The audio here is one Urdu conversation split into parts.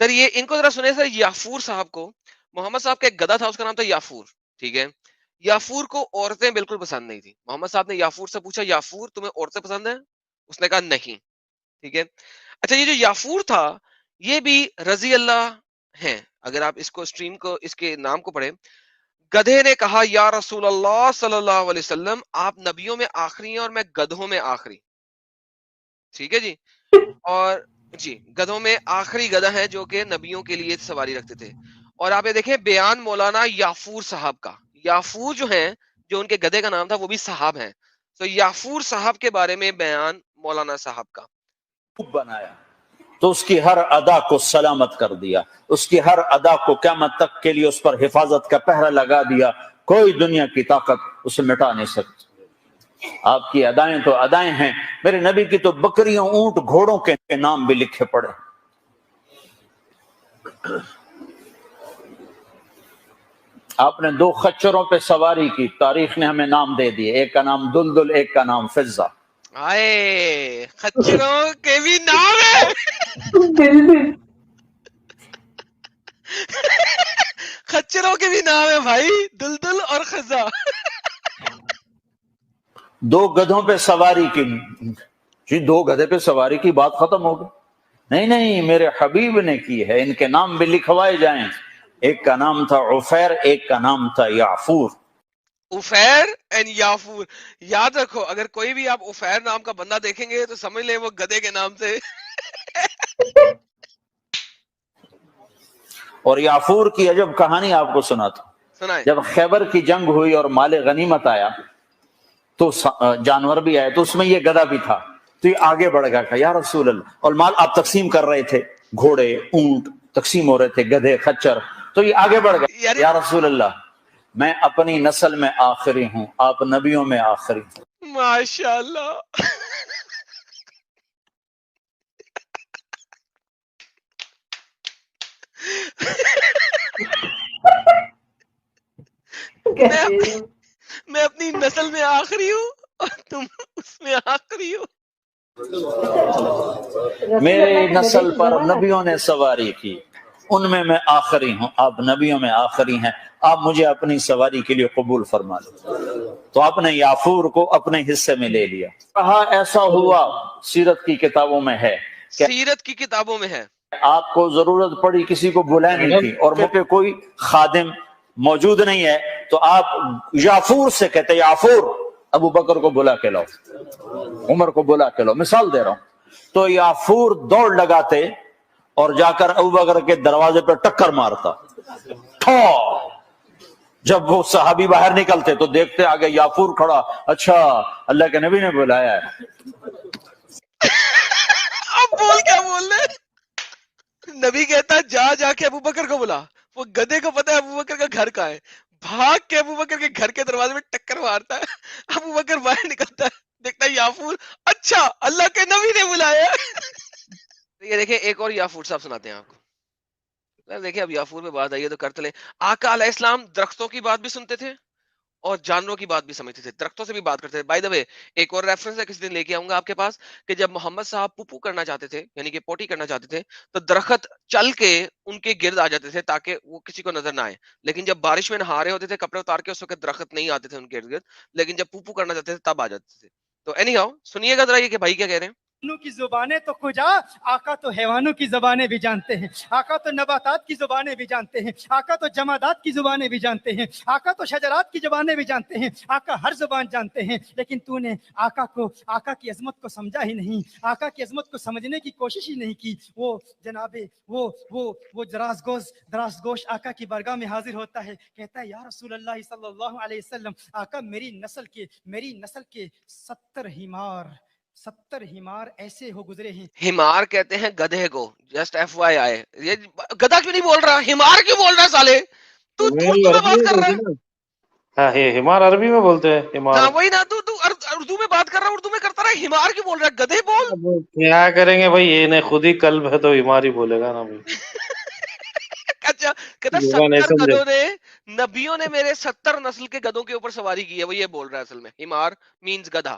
سر یہ ان کو ذرا سنیں سر، یافور صاحب کو، محمد صاحب کا ایک گدھا تھا، اس کا نام تھا یافور، ٹھیک ہے؟ یافور کو عورتیں بالکل پسند نہیں تھی. محمد صاحب نے یافور سے پوچھا، یافور تمہیں عورتیں پسند ہیں؟ اس نے کہا نہیں، ٹھیک ہے. اچھا یہ جو یافور تھا یہ بھی رضی اللہ ہیں، اگر آپ اس کو اسٹریم کو اس کے نام کو پڑھیں. گدھے نے کہا یا رسول اللہ صلی اللہ علیہ وسلم، آپ نبیوں میں آخری ہیں اور میں گدھوں میں آخری. ٹھیک ہے جی. اور جی گدھوں میں آخری گدھا ہے جو کہ نبیوں کے لیے سواری رکھتے تھے. اور آپ یہ دیکھیں بیان مولانا یافور صاحب کا، یافور جو ہیں جو ان کے گدھے کا نام تھا وہ بھی صاحب ہیں. تو یافور صاحب کے بارے میں بیان مولانا صاحب کا. بنایا تو اس کی ہر ادا کو سلامت کر دیا، اس کی ہر ادا کو قیامت تک کے لیے اس پر حفاظت کا پہرا لگا دیا. کوئی دنیا کی طاقت اسے مٹا نہیں سکتی. آپ کی ادائیں تو ادائیں ہیں، میرے نبی کی تو بکریوں اونٹ گھوڑوں کے نام بھی لکھے پڑے. آپ نے 2 خچروں پہ سواری کی، تاریخ نے ہمیں نام دے دیے، ایک کا نام دلدل، ایک کا نام فضہ. آئے خچروں کے بھی نام ہے. خچروں کے بھی نام ہے بھائی، دلدل اور خزا. 2 گدھوں پہ سواری کی، جی 2 گدھے پہ سواری کی بات ختم ہو گئی. نہیں نہیں، میرے حبیب نے کی ہے، ان کے نام بھی لکھوائے جائیں. ایک کا نام تھا عفیر، ایک کا نام تھا یعفور. عفیر اینڈ یافور. یاد رکھو اگر کوئی بھی آپ عفیر نام کا بندہ دیکھیں گے تو سمجھ لیں وہ گدھے کے نام سے. اور یعفور کی عجب کہانی آپ کو سناتا ہوں. سنائیں. جب خیبر کی جنگ ہوئی اور مال غنیمت آیا تو جانور بھی آئے، تو اس میں یہ گدھا بھی تھا. تو یہ آگے بڑھ گیا کہ یا رسول اللہ، اور مال آپ تقسیم کر رہے تھے، گھوڑے اونٹ تقسیم ہو رہے تھے، گدھے خچر. تو یہ آگے بڑھ گیا، یا رسول اللہ میں اپنی نسل میں آخری ہوں، آپ نبیوں میں آخری ہوں. ماشاء اللہ. میں اپنی نسل میں آخری ہوں اور تم اس میں آخری ہو. میری نسل پر نبیوں نے سواری کی، ان میں آخری ہوں، آپ نبیوں میں آخری ہیں، آپ مجھے اپنی سواری کے لیے قبول فرما لیں. تو آپ نے یافور کو اپنے حصے میں لے لیا. کہا ایسا ہوا، سیرت کی کتابوں میں ہے، سیرت کی کتابوں میں ہے. آپ کو ضرورت پڑی کسی کو بلانی تھی اور مجھ پہ کوئی خادم موجود نہیں ہے، تو آپ یافور سے کہتے یافور ابو بکر کو بلا کے لاؤ، عمر کو بلا کے لاؤ، مثال دے رہا ہوں. تو یافور دوڑ لگاتے اور جا کر ابو بکر کے دروازے پہ ٹکر مارتا. جب وہ صحابی باہر نکلتے تو دیکھتے آگے یافور کھڑا، اچھا اللہ کے نبی نے بلایا ہے. اب بول کیا بول رہے؟ نبی کہتا جا کے ابو بکر کو بلا. وہ گدھے کو پتا ہے ابو بکر کا گھر کہاں ہے، بھاگ کے ابو بکر کے گھر کے دروازے میں ٹکر مارتا ہے. ابو بکر باہر نکلتا ہے، دیکھتا ہے یافور، اچھا اللہ کے نبی نے بلایا. یہ دیکھیں ایک اور یافور صاحب سناتے ہیں آپ کو. دیکھیں اب یافور میں بات آئی ہے تو کرتے لیں. آقا علیہ السلام درختوں کی بات بھی سنتے تھے اور جانوروں کی بات بھی سمجھتے تھے، درختوں سے بھی بات کرتے تھے. بائی دا وے ایک اور ریفرنس ہے، کسی دن لے کے آؤں گا آپ کے پاس، کہ جب محمد صاحب پوپو کرنا چاہتے تھے یعنی کہ پوٹی کرنا چاہتے تھے تو درخت چل کے ان کے گرد آ جاتے تھے تاکہ وہ کسی کو نظر نہ آئے. لیکن جب بارش میں نہا رہے ہوتے تھے کپڑے اتار کے اس وقت درخت نہیں آتے تھے ان کے ارد گرد، لیکن جب پوپو کرنا چاہتے تھے تب آ جاتے تھے. تو اینی ہاؤ سنیے گا ذرا یہ کہ بھائی کیا کہہ رہے ہیں. کی زبانیں تو کجا، آقا تو حیوانوں کی زبانیں بھی جانتے ہیں، آقا تو نباتات کی زبانیں بھی جانتے ہیں، آقا تو جمادات کی زبانیں بھی جانتے ہیں، آقا تو شجرات کی زبانیں بھی جانتے ہیں، آقا ہر زبان جانتے ہیں. لیکن تو نے آقا کی عظمت کو سمجھا ہی نہیں، آقا کی عظمت کو سمجھنے کی کوشش ہی نہیں کی. وہ جناب وہ دراز گوش آقا کی بارگاہ میں حاضر ہوتا ہے، کہتا ہے یا رسول اللہ صلی اللہ علیہ وسلم، آقا میری نسل کے 70 ہمار ایسے ہو گزرے ہیں. ہمار کہتے ہیں گدھے کو، جسٹ ایف وائی آئی. یہ گدھا کیوں نہیں بول رہا، ہمار کیوں بول رہا سالے؟ تو اردو میں بات کر رہا ہے. ہاں یہ ہمار عربی میں بولتے ہیں، ہمار. ہاں وہی نا، تو اردو میں بات کر رہا، اردو میں کرتا رہا، ہمار کیوں بول رہا ہے؟ گدھے بول. کیا کریں گے بھائی، یہ نہیں خود ہی قلب ہے تو ہمار ہی بولے گا نا بھائی. اچھا کہتا لوگوں نہیں 70 سمجھے. گدھوں نے، نبیوں نے میرے 70 نسل کے گدھوں کے اوپر سواری کی ہے، وہ یہ بول رہا ہے اصل میں ہمار مینز گدھا.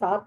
7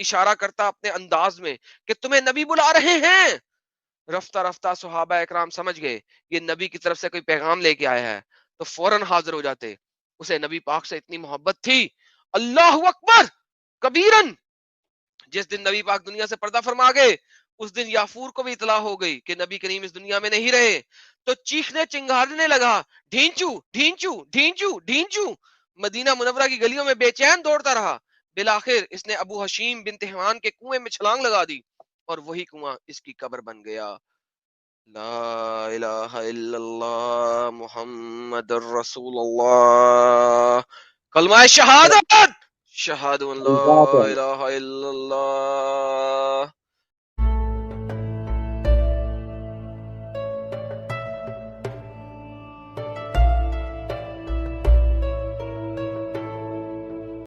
اشارہ کرتا اپنے انداز میں کہ تمہیں نبی بلا رہے ہیں. رفتہ رفتہ صحابہ اکرام سمجھ گئے یہ نبی کی طرف سے کوئی پیغام لے کے آیا ہے, تو فوراً حاضر ہو جاتے. اسے نبی پاک سے اتنی محبت تھی. اللہ اکبر کبیرن. جس دن نبی پاک دنیا سے پردہ فرما گئے اس دن یافور کو بھی اطلاع ہو گئی کہ نبی کریم اس دنیا میں نہیں رہے, تو چیخنے چنگھاڑنے لگا, ڈھینچو ڈھینچو ڈھینچو ڈھینچو. مدینہ منورہ کی گلیوں میں بے چین دوڑتا رہا. بالآخر اس نے ابو حشیم بنت حمان کے کنویں میں چھلانگ لگا دی اور وہی کنواں اس کی قبر بن گیا. لا الہ الا اللہ محمد الرسول اللہ. کلمہ شہادت, شہادت لا الہ الا اللہ.